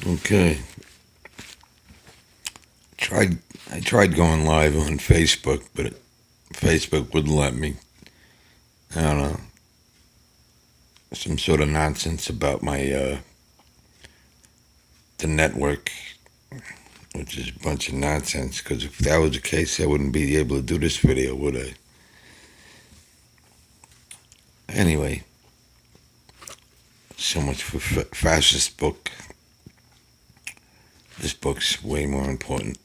Okay. I tried going live on Facebook, but Facebook wouldn't let me. I don't know. Some sort of nonsense about my the network, which is a bunch of nonsense. Because if that was the case, I wouldn't be able to do this video, would I? Anyway, so much for fascist book. This book's way more important.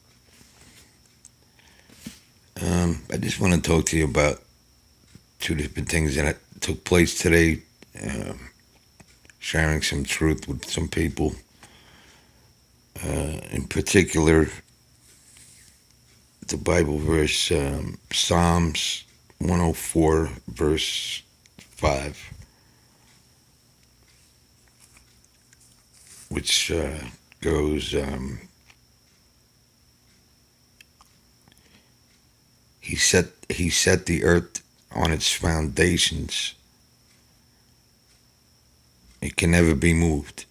I just want to talk to you about two different things that took place today. Sharing some truth with some people. In particular, the Bible verse, Psalms 104, verse 5, which goes, he set the earth on its foundations. It can never be moved.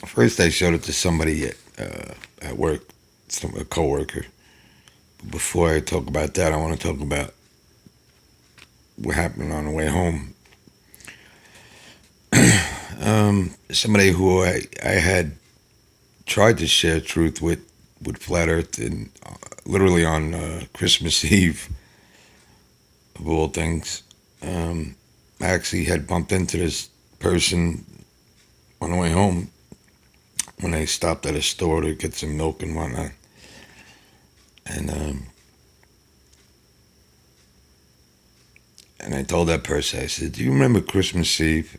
First, I showed it to somebody at work, a coworker. But before I talk about that, I want to talk about what happened on the way home. Somebody who I had tried to share truth with Flat Earth, and literally on Christmas Eve, of all things. I actually had bumped into this person on the way home when I stopped at a store to get some milk and whatnot. And I told that person, I said, "Do you remember Christmas Eve?"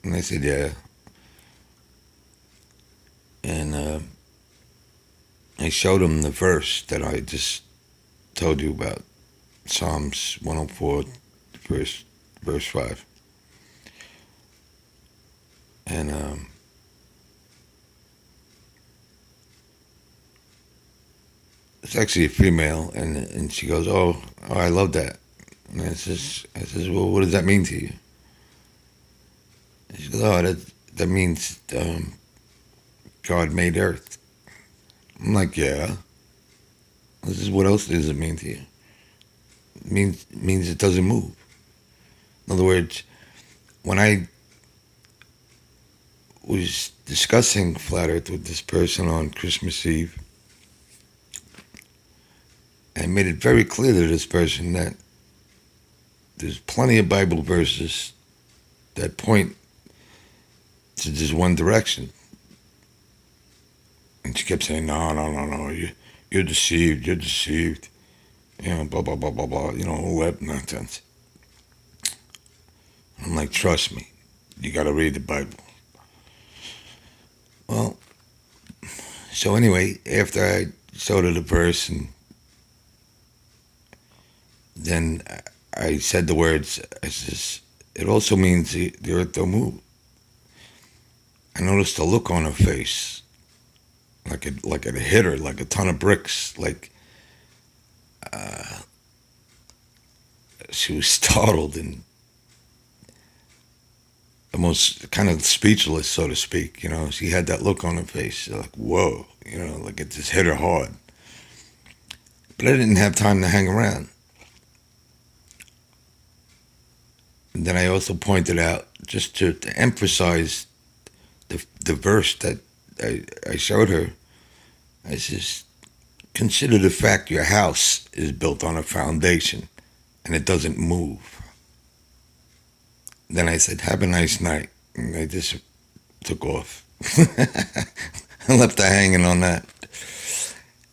And they said, "Yeah." And I showed them the verse that I just told you about, Psalms 104, verse 5. And it's actually a female, and she goes, "Oh, I love that." And I says, "Well, what does that mean to you?" And she goes, "Oh, that means God made Earth." I'm like, "Yeah." This is what else does it mean to you? It means it doesn't move. In other words, when I was discussing Flat Earth with this person on Christmas Eve, I made it very clear to this person that there's plenty of Bible verses that point to just one direction. And she kept saying, no, you're deceived, you're deceived. You know, blah, blah, blah, blah, blah, all that nonsense. I'm like, trust me, you got to read the Bible. Well, so anyway, after I showed her the verse, and then I said the words, I says, it also means the earth don't move. I noticed a look on her face, like it hit her, like a ton of bricks, like she was startled and almost kind of speechless, so to speak. She had that look on her face, like, whoa, like it just hit her hard. But I didn't have time to hang around. And then I also pointed out, just to emphasize the verse that I showed her, I says, consider the fact your house is built on a foundation and it doesn't move. Then I said, have a nice night. And I just took off. I left her hanging on that.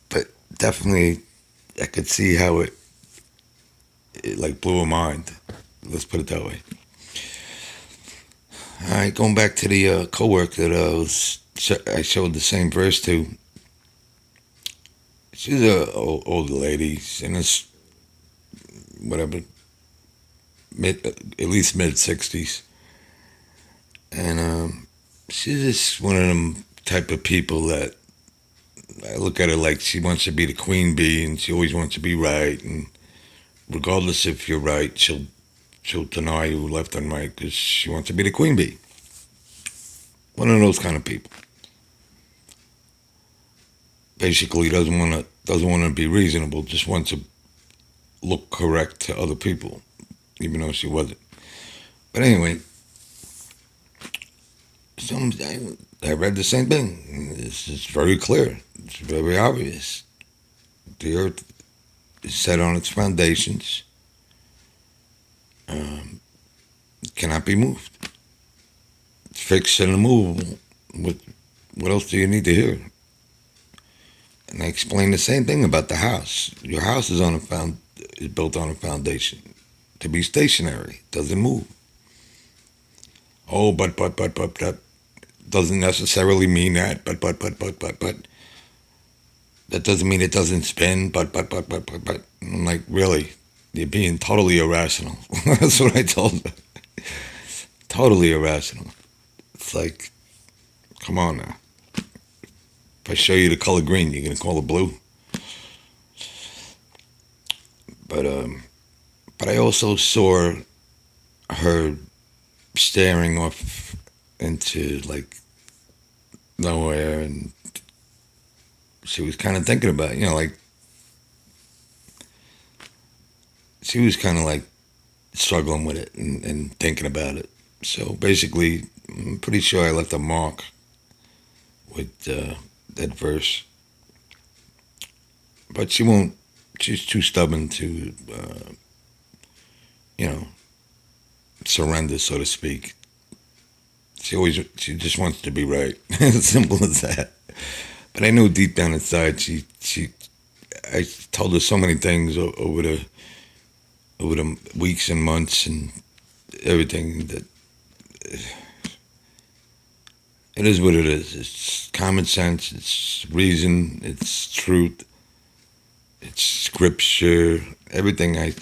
But definitely, I could see how it like blew her mind. Let's put it that way. All right, going back to the coworker that I showed the same verse to. She's a older lady. She's in this, whatever, at least mid-60s. And she's just one of them type of people that I look at her like she wants to be the queen bee, and she always wants to be right. And regardless if you're right, she'll she'll deny you left and right because she wants to be the queen bee. One of those kind of people. Basically, doesn't want to be reasonable. Just wants to look correct to other people, even though she wasn't. But anyway, I read the same thing. It's very clear. It's very obvious. The earth is set on its foundations. It cannot be moved. It's fixed and immovable. What else do you need to hear? And I explained the same thing about the house. Your house is built on a foundation to be stationary. It doesn't move. Oh, but doesn't necessarily mean that. But that doesn't mean it doesn't spin. But. I'm like, really? You're being totally irrational. That's what I told her. Totally irrational. It's like, come on now. If I show you the color green, you're gonna call it blue. But I also saw her staring off into like nowhere, and she was kind of thinking about it, like she was kind of like struggling with it and thinking about it. So basically, I'm pretty sure I left a mark with that verse, but she won't. She's too stubborn to, surrender, so to speak. She just wants to be right. As simple as that. But I know deep down inside, I told her so many things over the weeks and months and everything that it is what it is. It's common sense. It's reason. It's truth. It's scripture. Everything I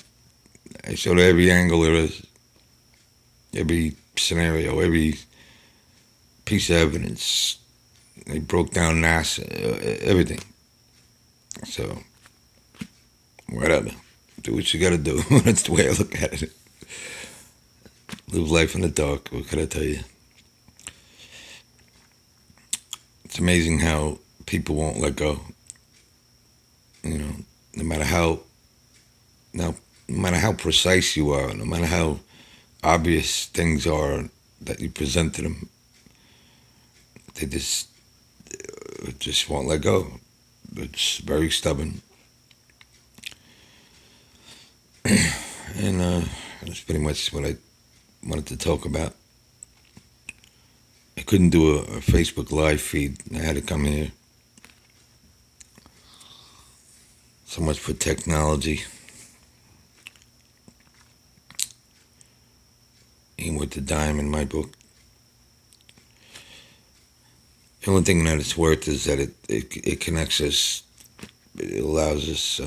showed her every angle there is, every scenario, every piece of evidence. They broke down NASA, everything. So, whatever. Do what you gotta do. That's the way I look at it. Live life in the dark. What can I tell you? It's amazing how people won't let go. No matter how precise you are, no matter how obvious things are that you present to them, they just won't let go. It's very stubborn. And that's pretty much what I wanted to talk about. I couldn't do a Facebook live feed. I had to come here. So much for technology. Ain't worth a dime in my book. The only thing that it's worth is that it connects us. It allows us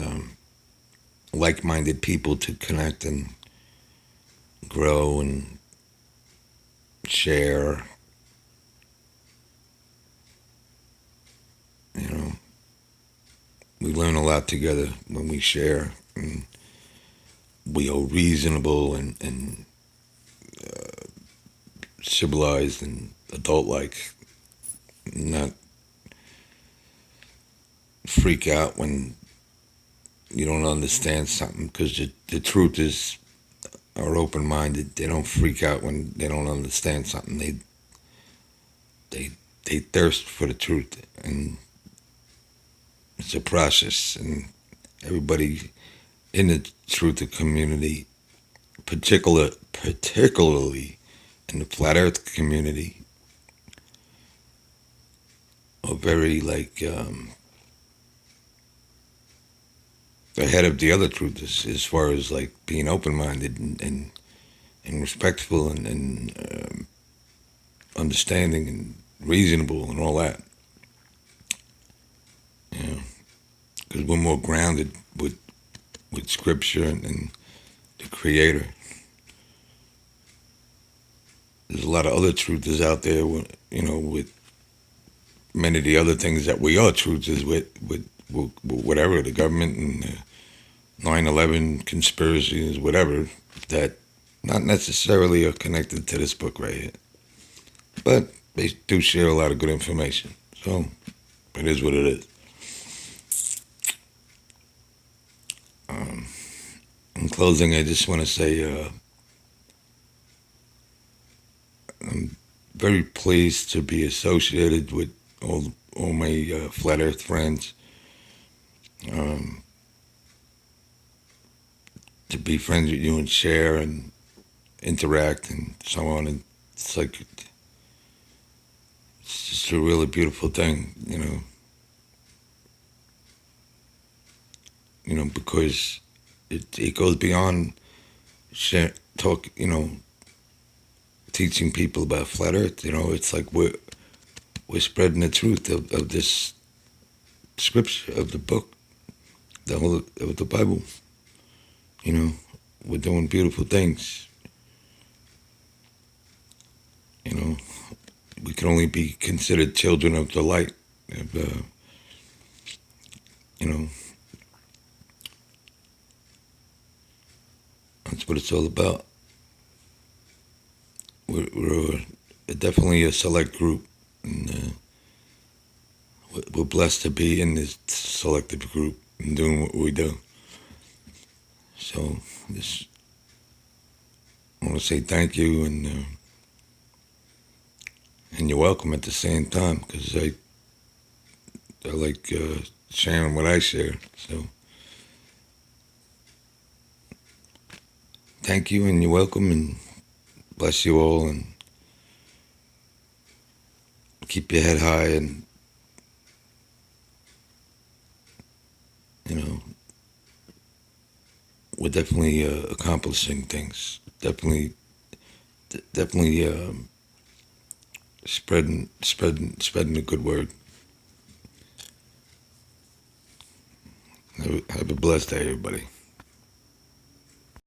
like-minded people to connect and grow and share. We learn a lot together when we share, and we are reasonable and civilized and adult-like, not freak out when you don't understand something, because the truth is, are open-minded. They don't freak out when they don't understand something. They thirst for the truth, and it's a process. And everybody in the truth community, particularly in the flat Earth community, are very ahead of the other truthers as far as like being open-minded and respectful and understanding and reasonable and all that. Because we're more grounded with scripture and the Creator. There's a lot of other truthers out there, with many of the other things that we are truthers with whatever, the government and the 9/11 conspiracies, whatever, that not necessarily are connected to this book right here, but they do share a lot of good information. So it is what it is. Um, in closing, I just want to say I'm very pleased to be associated with all my flat Earth friends. Um, to be friends with you and share and interact and so on, and it's like it's just a really beautiful thing, you know. Because it goes beyond talk, teaching people about flat Earth. It's like we're spreading the truth of this scripture of the book, the whole of the Bible. You know, we're doing beautiful things. You know, we can only be considered children of the light. Of, you know, that's what it's all about. We're definitely a select group, and we're blessed to be in this selective group and doing what we do. So, just I want to say thank you, and you're welcome at the same time, because I like sharing what I share. So, thank you, and you're welcome, and bless you all, and keep your head high, and you know we're definitely accomplishing things. Definitely spreading the good word. Have a blessed day, everybody.